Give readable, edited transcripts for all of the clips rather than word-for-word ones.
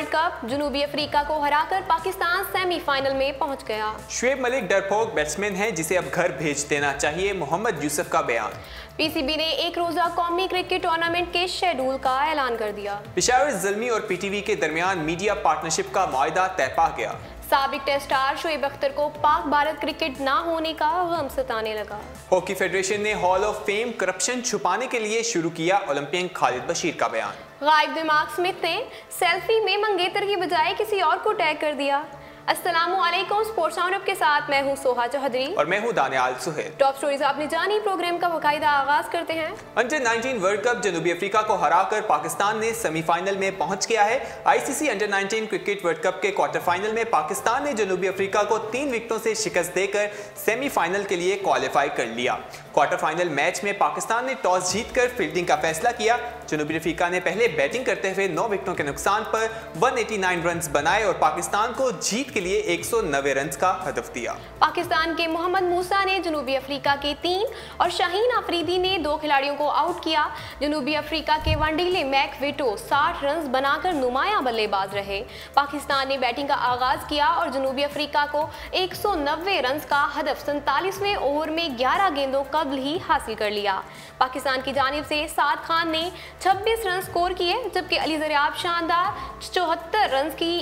World cup, जनूबी Africa को हराकर पाकिस्तान सेमीफाइनल में पहुंच गया। शुएब मलिक डरपोक बैट्समैन है जिसे अब घर भेज देना चाहिए, मोहम्मद यूसुफ का बयान। पीसीबी ने एक रोजा कौमी क्रिकेट टूर्नामेंट के शेड्यूल का ऐलान कर दिया। पेशावर ज़ल्मी और पीटीवी के दरमियान मीडिया पार्टनरशिप का मुआहदा तय पा गया। साबिक टेस्ट स्टार शोएब अख्तर को पाक भारत क्रिकेट ना होने का गम सताने लगा। हॉकी फेडरेशन ने हॉल ऑफ फेम करप्शन छुपाने के लिए शुरू किया, ओलंपियन खालिद बशीर का बयान। गायब दिमाग स्मिथ ने सेल्फी में मंगेतर की बजाय किसी और को टैग कर दिया। अस्सलामुअलैकुम, स्पोर्ट्स राउंडअप के साथ मैं हूं सोहा चौधरी और मैं हूं दानियाल सुहेल। टॉप स्टोरीज आपने जानी, प्रोग्राम का बाकायदा आगाज करते हैं। अंडर 19 वर्ल्ड कप जनूबी अफ्रीका को हराकर पाकिस्तान ने सेमीफाइनल में पहुंच गया है। ICC under 19 cricket world cup के क्वार्टर फाइनल में पाकिस्तान ने जनूबी अफ्रीका को 3 विकेटों से शिकस्त देकर सेमीफाइनल के लिए क्वालिफाई कर लिया। क्वार्टर फाइनल मैच में पाकिस्तान ने टॉस जीतकर फील्डिंग का फैसला किया। जनूबी अफ्रीका ने पहले बैटिंग करते हुए 9 विकेटों के नुकसान पर 189 रन बनाए और पाकिस्तान को जीत के लिए 190 रन का हदफ दिया। पाकिस्तान के मोहम्मद मूसा ने जनूबी अफ्रीका के 3 और शाहीन अफरीदी ने 2 खिलाड़ियों को आउट किया। जनूबी अफ्रीका के वनडीले मैकविटो 60 रन बनाकर नुमाया बल्लेबाज रहे। पाकिस्तान ने बैटिंग का आगाज किया और जनूबी अफ्रीका को 190 रन का हदफ 47वें ओवर में 11 गेंदों कबल ही हासिल कर लिया। पाकिस्तान की जानिब से साद खान ने 26 रन स्कोर किए, जबकि अली ज़रियाब शानदार 74 रन की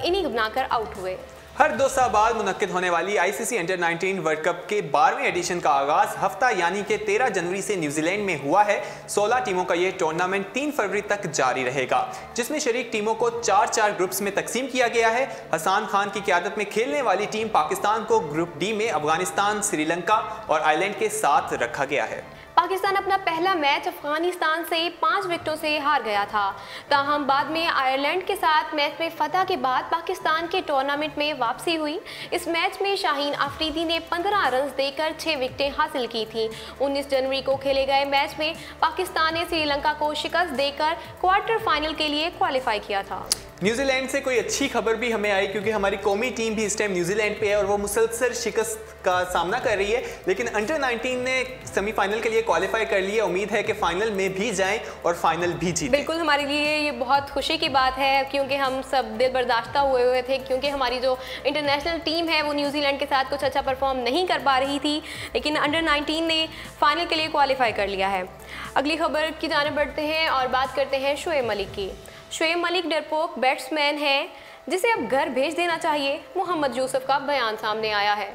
इनिंग बनाकर आउट हुए। हर 2 साल बाद मुनक्किद होने वाली आईसीसी अंडर 19 वर्ल्ड कप के 12वें एडिशन का आगाज हफ्ता यानी कि 13 जनवरी से न्यूजीलैंड में हुआ है। 16 टीमों का यह टूर्नामेंट 3 फरवरी तक जारी रहेगा, जिसमें शरीक टीमों को 4-4 ग्रुप्स में तकसीम किया गया है। हसन खान की क़यादत में खेलने वाली टीम पाकिस्तान को ग्रुप डी में अफगानिस्तान, श्रीलंका और आयरलैंड के साथ रखा गया है। पाकिस्तान अपना पहला मैच अफगानिस्तान से 5 विकेटों से हार गया था। ताहम बाद में आयरलैंड के साथ मैच में फतह के बाद पाकिस्तान के टूर्नामेंट में वापसी हुई। इस मैच में शाहीन अफरीदी ने 15 रन देकर 6 विकेटें हासिल की थी। 19 जनवरी को खेले गए मैच में पाकिस्तान ने श्रीलंका को शिकस्त देकर क्वार्टर फाइनल के लिए क्वालिफाई किया था। न्यूजीलैंड से कोई अच्छी खबर भी हमें आई, क्योंकि हमारी कौमी टीम भी इस टाइम न्यूजीलैंड पे है और वो मुसलसल शिकस्त का सामना कर रही है, लेकिन अंडर 19 ने सेमीफाइनल के लिए क्वालिफाई कर लिया। उम्मीद है कि फाइनल में भी जाएं और फाइनल भी जीतें। बिल्कुल, हमारे लिए ये बहुत खुशी की बात है, क्योंकि हम सब दिल बर्दाश्ता हुए थे, क्योंकि हमारी जो इंटरनेशनल टीम है वो न्यूजीलैंड के साथ कुछ अच्छा परफॉर्म नहीं कर पा रही थी, लेकिन अंडर 19 ने फाइनल के लिए क्वालिफाई कर लिया है। अगली खबर की जाने बढ़ते हैं और बात करते हैं शोएब मलिक की। शोएब मलिक डरपोक बैट्समैन है जिसे अब घर भेज देना चाहिए, मोहम्मद यूसुफ का बयान सामने आया है।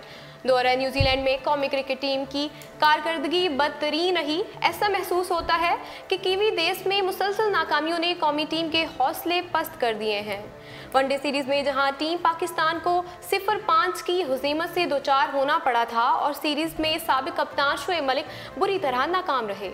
दौरा न्यूजीलैंड में कौमी क्रिकेट टीम की कारकर्दगी बदतरीन रही। ऐसा महसूस होता है कि कीवी देश में मुसलसल नाकामियों ने कौमी टीम के हौसले पस्त कर दिए हैं। वनडे सीरीज में जहां टीम पाकिस्तान को 0-5 की हुज़ीमत से दोचार होना पड़ा था और सीरीज में साबिक कप्तान शोएब मलिक बुरी तरह नाकाम रहे।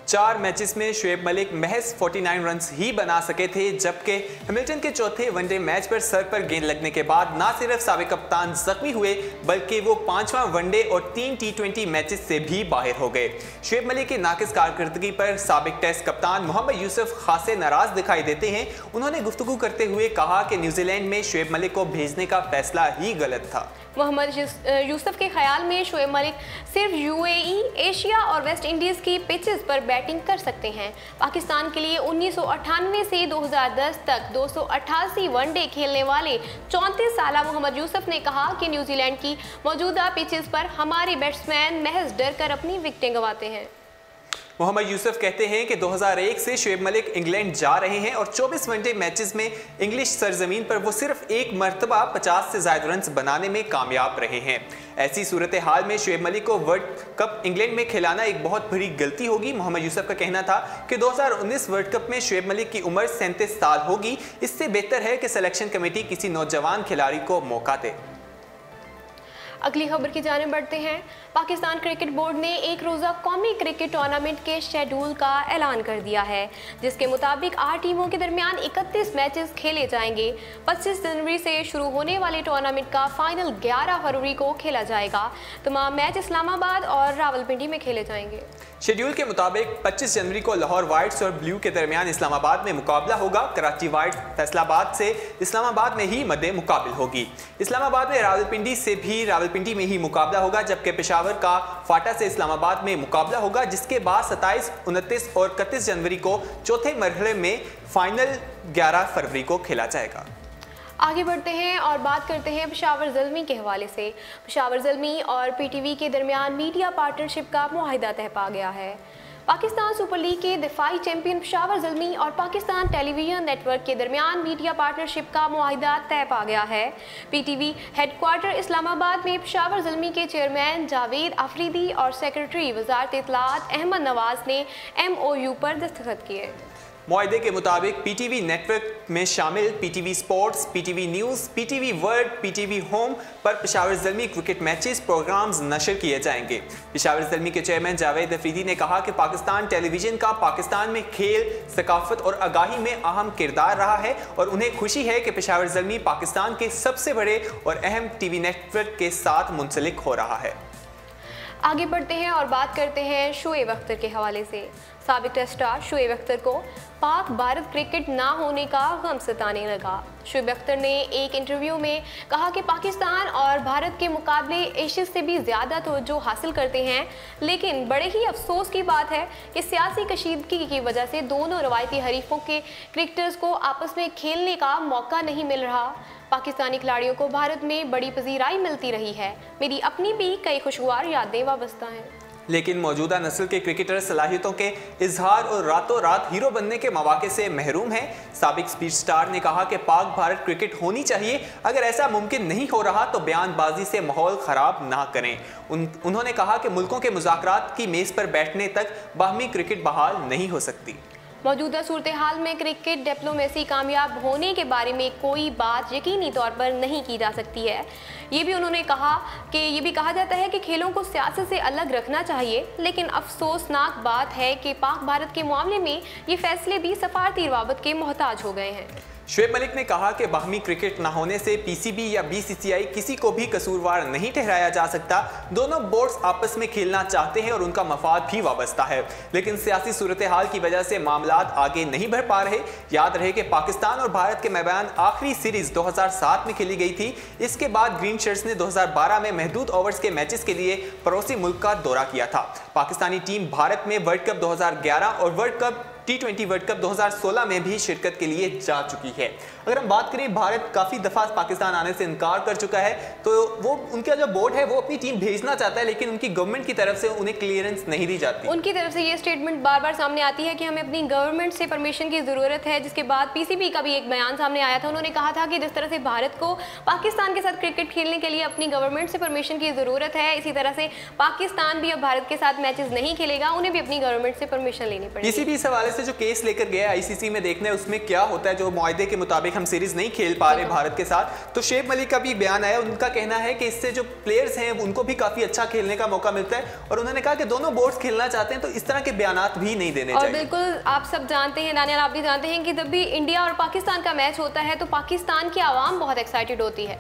4 मैचेस में शोएब मलिक महज 49 रन ही बना सके थे, जबकि हैमिल्टन के चौथे वनडे मैच पर सर पर गेंद लगने के बाद न सिर्फ साबिक कप्तान जख्मी हुए, बल्कि वो 5वां वनडे और 3 टी20 मैचेस से भी बाहर हो गए। शोएब मलिक की नाकिस कारकर्दगी पर साबिक टेस्ट कप्तान मोहम्मद यूसुफ खासे नाराज दिखाई देते हैं। उन्होंने गुफ्तगू करते हुए कहा कि न्यूजीलैंड में शोएब मलिक को भेजने का फैसला ही गलत था। मोहम्मद यूसुफ के ख्याल में शोएब मलिक सिर्फ यूएई, एशिया और वेस्ट इंडीज़ की पिचेस पर बैटिंग कर सकते हैं। पाकिस्तान के लिए 1998 से 2010 तक 288 वनडे खेलने वाले 34 साला मोहम्मद यूसुफ ने कहा कि न्यूजीलैंड की मौजूदा पिचेस पर हमारे बैट्समैन महज डर कर अपनी विकेटें गंवाते हैं। मोहम्मद यूसुफ कहते हैं कि 2001 से शोएब मलिक इंग्लैंड जा रहे हैं और 24 वनडे मैचेस में इंग्लिश सरजमीन पर वो सिर्फ एक मरतबा 50 से ज़ायद रन बनाने में कामयाब रहे हैं। ऐसी सूरत हाल में शोएब मलिक को वर्ल्ड कप इंग्लैंड में खिलाना एक बहुत बड़ी गलती होगी। मोहम्मद यूसुफ का कहना था कि 2019 वर्ल्ड कप में शोएब मलिक की उम्र 37 साल होगी। इससे बेहतर है कि सिलेक्शन कमेटी किसी नौजवान खिलाड़ी को मौका दे। अगली खबर की जाने बढ़ते हैं। पाकिस्तान क्रिकेट बोर्ड ने एक रोज़ा कौमी क्रिकेट टूर्नामेंट के शेड्यूल का ऐलान कर दिया है, जिसके मुताबिक 8 टीमों के दरमियान 31 मैचेस खेले जाएंगे। 25 जनवरी से शुरू होने वाले टूर्नामेंट का फाइनल 11 फरवरी को खेला जाएगा। तमाम मैच इस्लामाबाद और रावलपिंडी में खेले जाएंगे। शेड्यूल के मुताबिक 25 जनवरी को लाहौर वाइट्स और ब्लू के दरमियान इस्लामाबाद में मुकाबला होगा। कराची वाइट्स फैसलाबाद से इस्लामाबाद में ही मद्दे मुकाबिल होगी। इस्लामाबाद में रावलपिंडी से भी रावलपिंडी में ही मुकाबला होगा, जबकि पेशावर का फाटा से इस्लामाबाद में मुकाबला होगा, जिसके बाद 27, 29 और 31 जनवरी को चौथे मरहले में फाइनल 11 फरवरी को खेला जाएगा। आगे बढ़ते हैं और बात करते हैं पेशावर ज़ल्मी के हवाले से। पेशावर ज़ल्मी और पीटीवी के दरमियान मीडिया पार्टनरशिप का मुआहिदा तय पा गया है। पाकिस्तान सुपर लीग के दिफाई चैंपियन पेशावर ज़ल्मी और पाकिस्तान टेलीविजन नेटवर्क के दरमियान मीडिया पार्टनरशिप का मुआहिदा तय पा गया है। पीटीवी हेडक्वार्टर इस्लामाबाद में पेशावर ज़ल्मी के चेयरमैन जावेद आफरीदी और सेक्रेटरी वजारत इत्तलात अहमद नवाज ने MOU पर दस्तखत किए। मुआहदे के मुताबिक पीटीवी नेटवर्क में शामिल PTV sports, PTV news, PTV world, PTV home पर Peshawar Zalmi cricket matches programmes नशर किए जाएंगे। पेशावर ज़ल्मी के चेयरमैन जावेद आफरीदी ने कहा कि पाकिस्तान टेलीविज़न का पाकिस्तान में खेल, सकाफत और आगाही में अहम किरदार रहा है और उन्हें खुशी है कि पेशावर ज़ल्मी पाकिस्तान के सबसे बड़े और अहम टीवी नेटवर्क के साथ मुंसलिक हो रहा है। आगे बढ़ते हैं और बात करते हैं शोएब अख्तर के हवाले से। साबिक टेस्ट स्टार शोएब अख्तर को पाक भारत क्रिकेट ना होने का गम सताने लगा। शोएब अख्तर ने एक इंटरव्यू में कहा कि पाकिस्तान और भारत के मुकाबले एशियस से भी ज़्यादा तवज्जो हासिल करते हैं, लेकिन बड़े ही अफसोस की बात है कि सियासी कशीदगी की वजह से दोनों रवायती हरीफों के क्रिकेटर्स को आपस में खेलने का मौका नहीं मिल रहा। पाकिस्तानी खिलाड़ियों को भारत में बड़ी पजीराई मिलती रही है। मेरी अपनी भी कई खुशगवार यादें वाबस्ता हैं, लेकिन मौजूदा नस्ल के क्रिकेटर सलाहियतों के इजहार और रातों रात हीरो बनने के मौके से महरूम हैं। साबिक स्पीड स्टार ने कहा कि पाक भारत क्रिकेट होनी चाहिए, अगर ऐसा मुमकिन नहीं हो रहा तो बयानबाजी से माहौल ख़राब ना करें। उन्होंने कहा कि मुल्कों के मुज़ाकरात की मेज़ पर बैठने तक बाहमी क्रिकेट बहाल नहीं हो सकती। मौजूदा सूरत हाल में क्रिकेट डिप्लोमेसी कामयाब होने के बारे में कोई बात यकीनी तौर पर नहीं की जा सकती है। ये भी उन्होंने कहा कि ये भी कहा जाता है कि खेलों को सियासत से अलग रखना चाहिए, लेकिन अफसोसनाक बात है कि पाक भारत के मामले में ये फैसले भी सफारती रवाबत के मोहताज हो गए हैं। शुएब मलिक ने कहा कि बाहमी क्रिकेट न होने से PCB या BCCI किसी को भी कसूरवार नहीं ठहराया जा सकता। दोनों बोर्ड्स आपस में खेलना चाहते हैं और उनका मफाद भी वाबस्ता है, लेकिन सियासी सूरत हाल की वजह से मामलात आगे नहीं बढ़ पा रहे। याद रहे कि पाकिस्तान और भारत के मैदान आखिरी सीरीज 2007 में खेली गई थी। इसके बाद ग्रीन शर्ट्स ने 2012 में महदूद ओवर्स के मैचेस के लिए पड़ोसी मुल्क का दौरा किया था। पाकिस्तानी टीम भारत में वर्ल्ड कप 2011 और world cup T20 world cup 2016 में भी शिरकत के लिए जा चुकी है। अगर हम बात करें, भारत काफ़ी दफ़ा पाकिस्तान आने से इनकार कर चुका है, तो वो उनका जो बोर्ड है वो अपनी टीम भेजना चाहता है, लेकिन उनकी गवर्नमेंट की तरफ से उन्हें क्लियरेंस नहीं दी जाती। उनकी तरफ से ये स्टेटमेंट बार बार सामने आती है कि हमें अपनी गवर्नमेंट से परमिशन की ज़रूरत है, जिसके बाद PCB का भी एक बयान सामने आया था। उन्होंने कहा था कि जिस तरह से भारत को पाकिस्तान के साथ क्रिकेट खेलने के लिए अपनी गवर्नमेंट से परमिशन की ज़रूरत है, इसी तरह से पाकिस्तान भी अब भारत के साथ मैचेस नहीं खेलेगा, उन्हें भी अपनी गवर्नमेंट से परमिशन लेनी पड़ेगी। PCB इस हवाले से जो केस लेकर गया ICC में, देखना है उसमें क्या होता है। जो मुआहदे के मुताबिक हम सीरीज नहीं खेल पा रहे भारत के साथ, तो शुएब मलिक का भी बयान आया। उनका कहना है कि इससे जो प्लेयर्स हैं उनको भी काफी अच्छा खेलने का मौका मिलता है, और उन्होंने कहा कि दोनों बोर्ड्स खेलना चाहते हैं, तो इस तरह के बयानात भी नहीं देने चाहिए। और बिल्कुल आप सब जानते हैं, दानियाल आप भी जानते हैं कि जब भी इंडिया और पाकिस्तान का मैच होता है तो पाकिस्तान की आवाम बहुत एक्साइटेड होती है।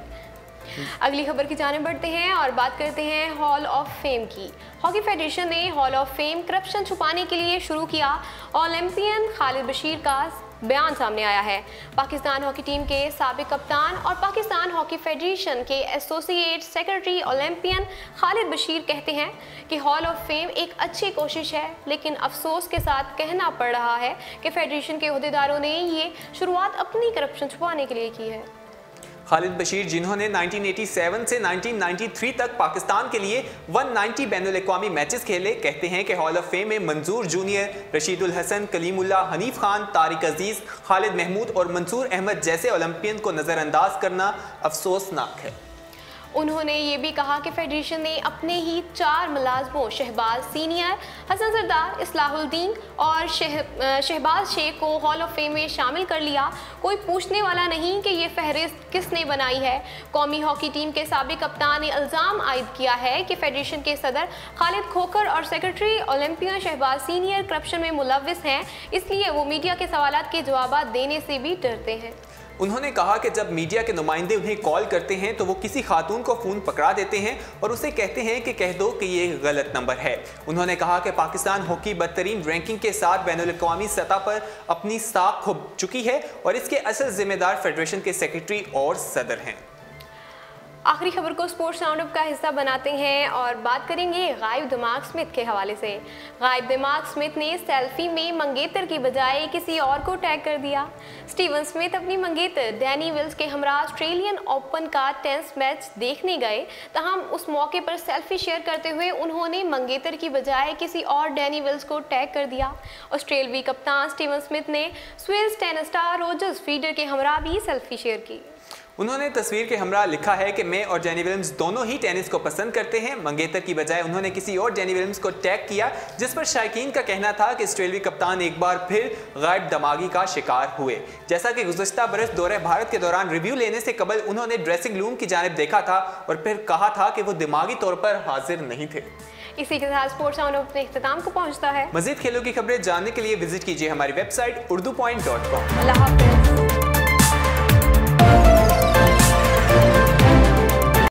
अगली खबर की जाने बढ़ते हैं और बात करते हैं हॉल ऑफ फेम की। हॉकी फेडरेशन ने हॉल ऑफ फेम करप्शन छुपाने के लिए शुरू किया। ओलंपियन खालिद बशीर का बयान सामने आया है। पाकिस्तान हॉकी टीम के साबिक कप्तान और पाकिस्तान हॉकी फेडरेशन के associate secretary Olympian Khalid Bashir कहते हैं कि हॉल ऑफ फेम एक अच्छी कोशिश है, लेकिन अफसोस के साथ कहना पड़ रहा है कि फेडरेशन के अहदेदारों ने ये शुरुआत अपनी करप्शन छुपाने के लिए की है। खालिद बशीर, जिन्होंने 1987 से 1993 तक पाकिस्तान के लिए 190 बैनुल-अक़वामी मैचेस खेले, कहते हैं कि हॉल ऑफ फेम में मंजूर जूनियर, रशीदुल हसन, कलीमुल्लाह, हनीफ खान, तारिक अजीज, खालिद महमूद और मंसूर अहमद जैसे ओलंपियन को नज़रअंदाज करना अफसोसनाक है। उन्होंने ये भी कहा कि फेडरेशन ने अपने ही 4 मुलाजमों शहबाज सीनियर, हसन सरदार, इस्लाहुद्दीन और शहबाज शेख को हॉल ऑफ फेम में शामिल कर लिया। कोई पूछने वाला नहीं कि ये फहरिस्त किसने बनाई है। कौमी हॉकी टीम के साबिक कप्तान ने इल्ज़ाम आयद किया है कि फेडरेशन के सदर खालिद खोखर और secretary Olympian Shahbaz senior corruption में मुलव्विस हैं, इसलिए वो मीडिया के सवालात के जवाब देने से भी डरते हैं। उन्होंने कहा कि जब मीडिया के नुमाइंदे उन्हें कॉल करते हैं तो वो किसी खातून को फ़ोन पकड़ा देते हैं और उसे कहते हैं कि कह दो कि ये गलत नंबर है। उन्होंने कहा कि पाकिस्तान हॉकी बदतरीन रैंकिंग के साथ बैनुल-अक़वामी सतह पर अपनी साख खो चुकी है और इसके असल जिम्मेदार फेडरेशन के सेक्रेटरी और सदर हैं। आखिरी खबर को स्पोर्ट्स राउंडअप का हिस्सा बनाते हैं और बात करेंगे गायब दिमाग स्मिथ के हवाले से। गायब दिमाग स्मिथ ने सेल्फी में मंगेतर की बजाय किसी और को टैग कर दिया। स्टीवन स्मिथ अपनी मंगेतर डैनी विल्स के हमरा ऑस्ट्रेलियन ओपन का टेनिस मैच देखने गए, तहम उस मौके पर सेल्फी शेयर करते हुए उन्होंने मंगेतर की बजाय किसी और डैनी विल्स को टैग कर दिया। ऑस्ट्रेलवी कप्तान स्टीवन स्मिथ ने Swiss tennis star Roger Federer के हमरा भी सेल्फी शेयर की। उन्होंने तस्वीर के हमरा लिखा है कि मैं और जेनी विलियम्स दोनों ही टेनिस को पसंद करते हैं। मंगेतर की बजाय उन्होंने किसी और जेनी विलियम्स को टैग किया, जिस पर शायकीन का कहना था कि ऑस्ट्रेलियाई कप्तान एक बार फिर गायब दिमागी का शिकार हुए। जैसा कि गुज़श्ता बरस दौरे भारत के दौरान रिव्यू लेने से कबल उन्होंने ड्रेसिंग रूम की जानिब देखा था और फिर कहा था कि वो दिमागी तौर पर हाजिर नहीं थे। इसी के साथ स्पोर्ट्स राउंडअप अपने इख्तिताम को पहुंचता है। मज़ीद खेलों की खबरें जानने के लिए विजिट कीजिए हमारी वेबसाइट urdupoint.com। अल्लाह हाफ़िज़।